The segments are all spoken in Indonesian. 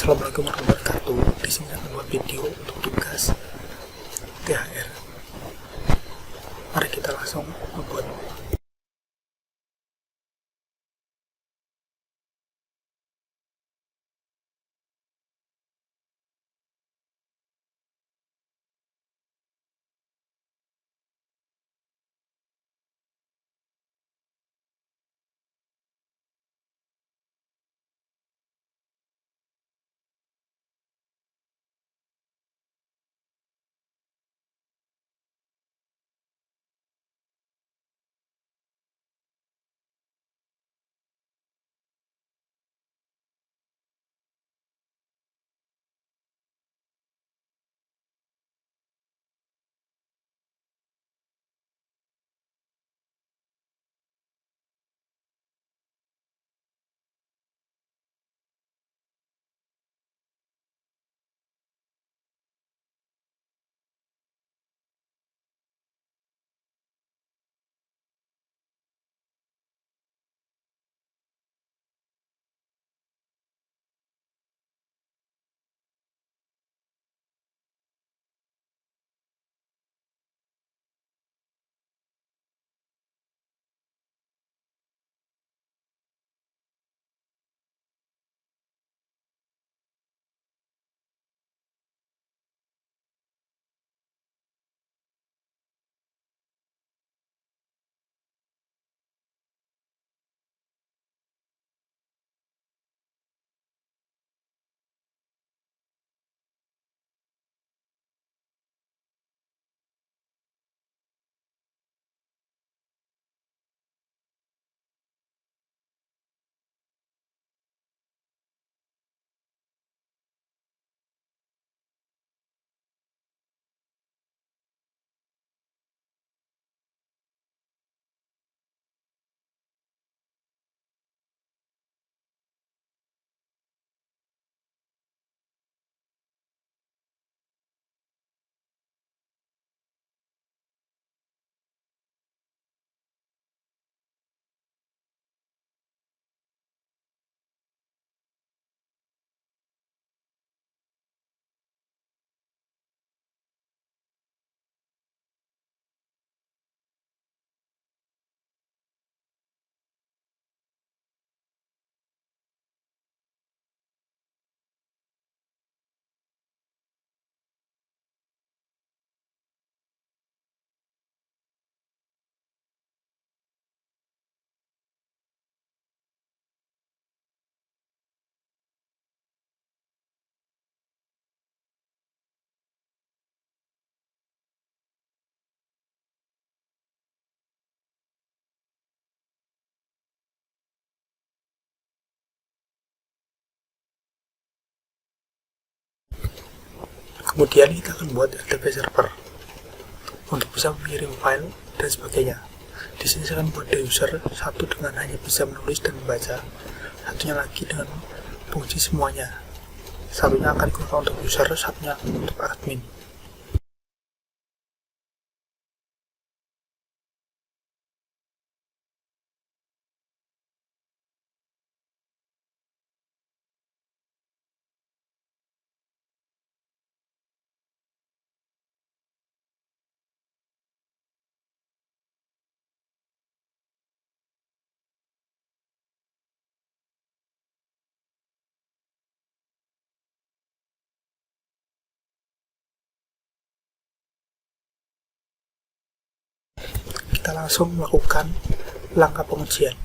Assalamualaikum warahmatullahi wabarakatuh. Di sini akan buat video untuk tugas THR. Mari kita langsung membuat. Kemudian kita akan buat RDP server untuk bisa mengirim file dan sebagainya. Di sini saya akan buat user satu dengan hanya bisa menulis dan membaca, satunya lagi dengan fungsi semuanya. Satunya akan digunakan untuk user, satunya untuk admin. Kita langsung melakukan langkah pengujian.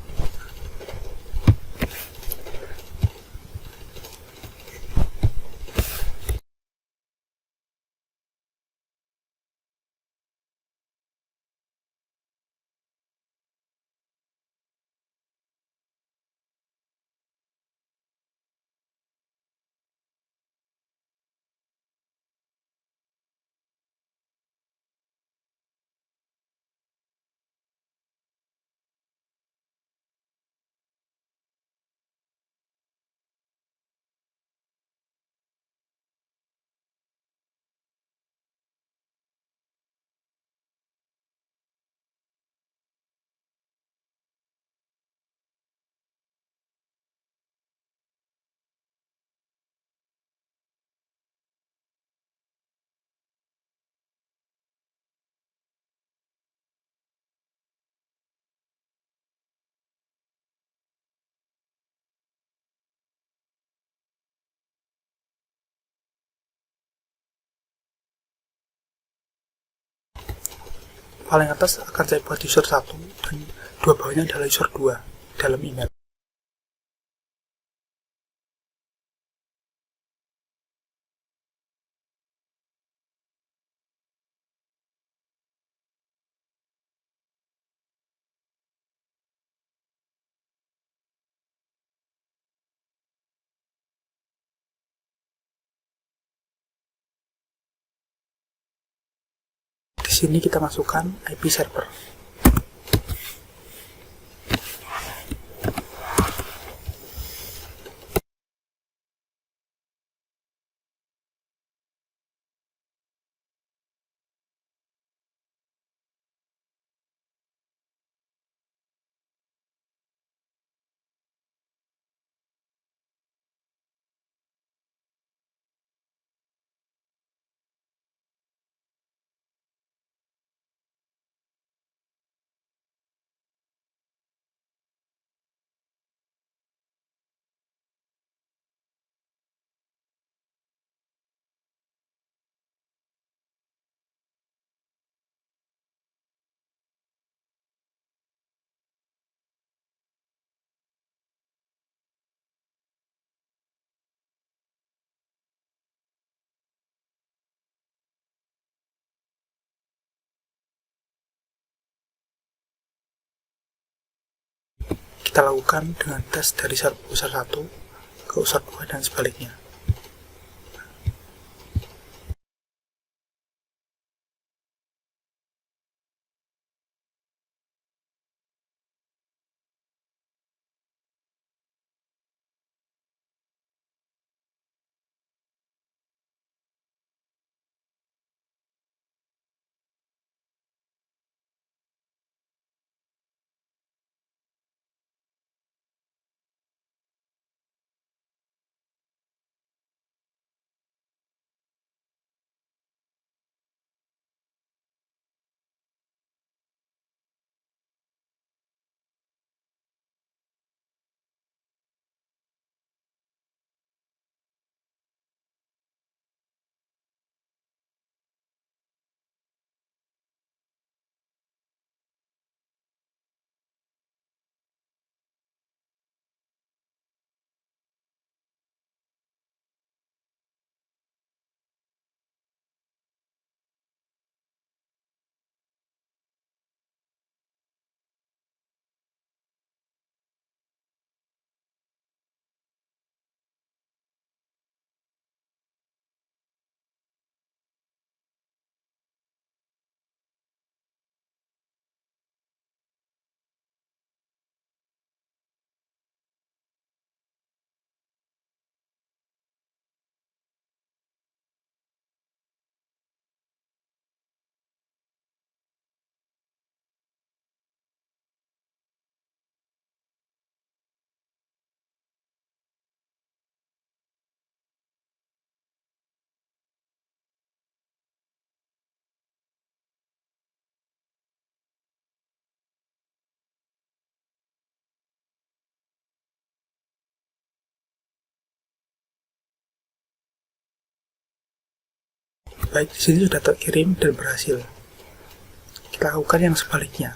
paling atas akan saya buat user 1 dan dua bawahnya adalah user 2 dalam email. Di sini kita masukkan IP server. Kita lakukan dengan tes dari user 1 ke user 2 dan sebaliknya. Baik, di sini sudah terkirim dan berhasil. Kita lakukan yang sebaliknya.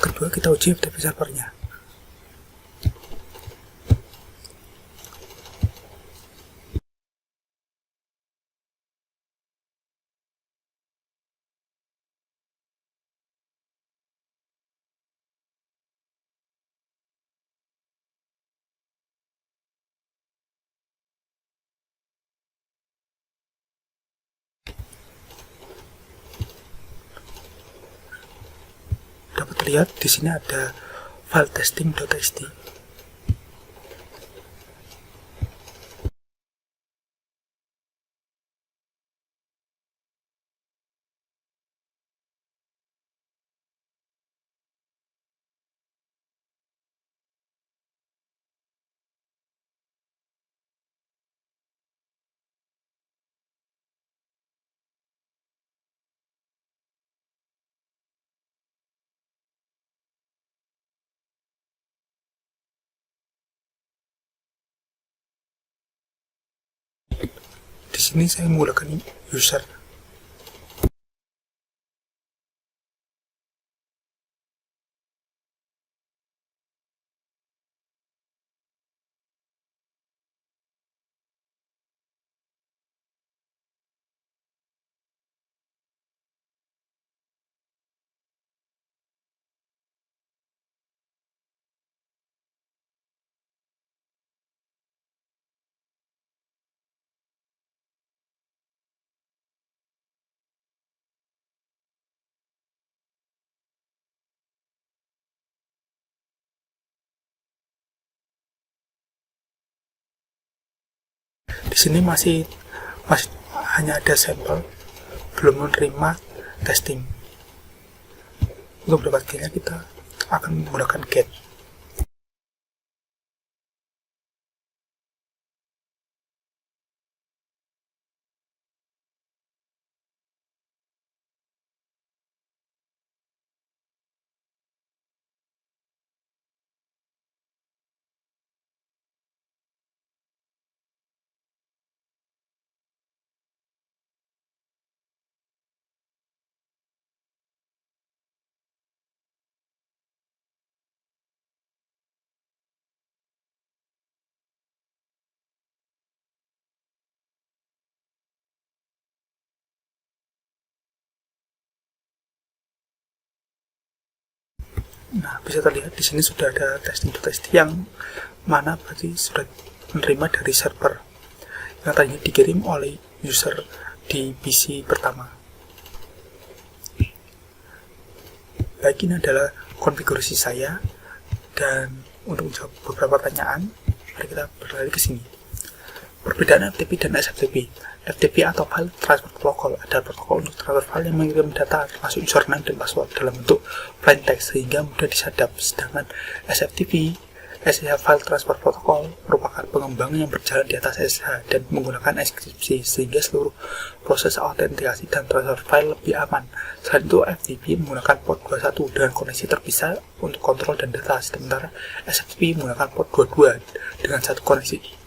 Kedua, kita uji FTP servernya. terlihat di sini ada file testing.txt. Di sini saya menggunakan user. Di sini masih hanya ada sampel, belum menerima testing. Untuk mendapatkannya kita akan menggunakan get. Nah, bisa terlihat di sini sudah ada testing yang mana berarti sudah menerima dari server yang tadinya dikirim oleh user di PC pertama. Baik, ini adalah konfigurasi saya, dan untuk menjawab beberapa pertanyaan, mari kita beralih ke sini. Perbedaan FTP dan SFTP. FTP atau File Transfer Protocol adalah protokol untuk transfer file yang mengirim data termasuk username dan password dalam bentuk plain text sehingga mudah disadap. Sedangkan SFTP, SSH File Transfer Protocol, merupakan pengembangan yang berjalan di atas SSH dan menggunakan enkripsi sehingga seluruh proses autentikasi dan transfer file lebih aman. Selain itu, FTP menggunakan port 21 dengan koneksi terpisah untuk kontrol dan data, sementara SFTP menggunakan port 22 dengan satu koneksi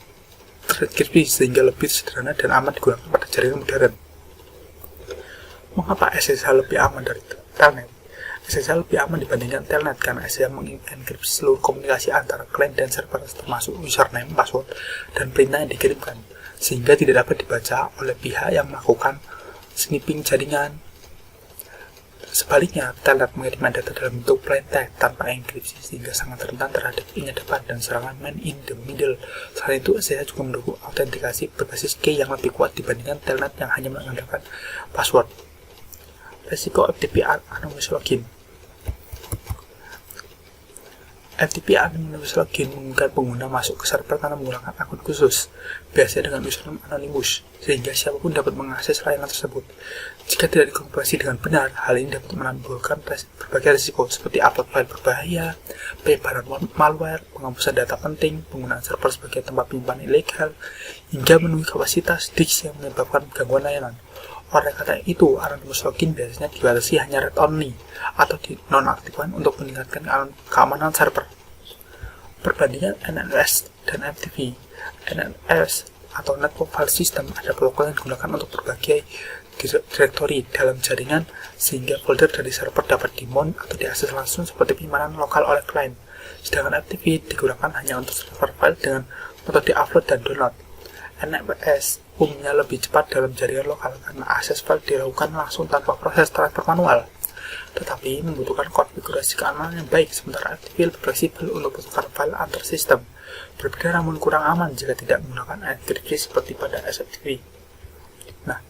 terkripsi sehingga lebih sederhana dan aman digunakan pada jaringan modern. Mengapa SSH lebih aman dari Telnet? SSH lebih aman dibandingkan Telnet karena SSH mengenkripsi seluruh komunikasi antara klien dan server termasuk username, password, dan perintah yang dikirimkan sehingga tidak dapat dibaca oleh pihak yang melakukan sniffing jaringan. Sebaliknya, Telnet mengirimkan data dalam bentuk plain text tanpa enkripsi sehingga sangat rentan terhadap penyadapan dan serangan man in the middle. Selain itu, SSH juga mendukung autentikasi berbasis key yang lebih kuat dibandingkan Telnet yang hanya mengandalkan password. Resiko FTP Anonymous Login. FTP Anonymous Login memungkinkan pengguna masuk ke server karena menggunakan akun khusus, biasanya dengan username anonymous, sehingga siapapun dapat mengakses layanan tersebut. Jika tidak dikonfirmasi dengan benar, hal ini dapat menimbulkan berbagai risiko seperti upload file berbahaya, penyebaran malware, penghapusan data penting, penggunaan server sebagai tempat penyimpanan ilegal, hingga memenuhi kapasitas disk yang menyebabkan gangguan layanan. Oleh kata itu, Anonymous Login biasanya dibatasi hanya read only atau dinonaktifkan untuk meningkatkan keamanan server. Perbandingan NNS dan FTP. NNS atau Network File System adalah protokol yang digunakan untuk berbagai direktori dalam jaringan sehingga folder dari server dapat dimount atau diakses langsung seperti penyimpanan lokal oleh klien. Sedangkan FTP digunakan hanya untuk server file dengan metode upload dan download. NFS umumnya lebih cepat dalam jaringan lokal karena akses file dilakukan langsung tanpa proses transfer manual, tetapi membutuhkan konfigurasi keamanan yang baik, sementara FTP lebih fleksibel untuk bertukar file antar sistem, berbeda namun kurang aman jika tidak menggunakan enkripsi seperti pada SFTP. Nah,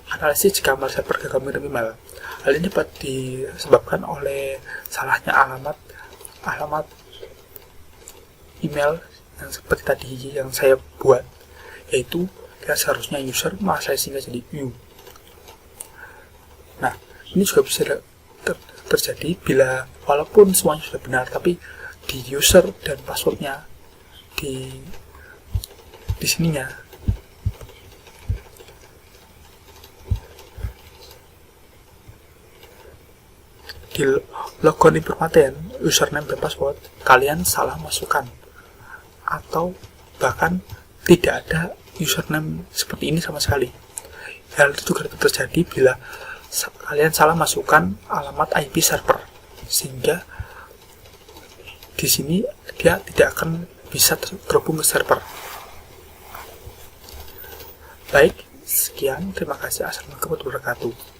Analisis jika server gagal mengirim email. Hal ini dapat disebabkan oleh salahnya alamat email yang seperti tadi yang saya buat, yaitu yang seharusnya user malah saya sehingga jadi you. Nah, ini juga bisa terjadi bila walaupun semuanya sudah benar, tapi di user dan passwordnya di sininya di logon informaten username dan password kalian salah masukkan, atau bahkan tidak ada username seperti ini sama sekali. Hal itu juga terjadi bila kalian salah masukkan alamat IP server, sehingga di sini dia tidak akan bisa terhubung ke server. Baik, sekian, terima kasih. Assalamualaikum warahmatullahi wabarakatuh.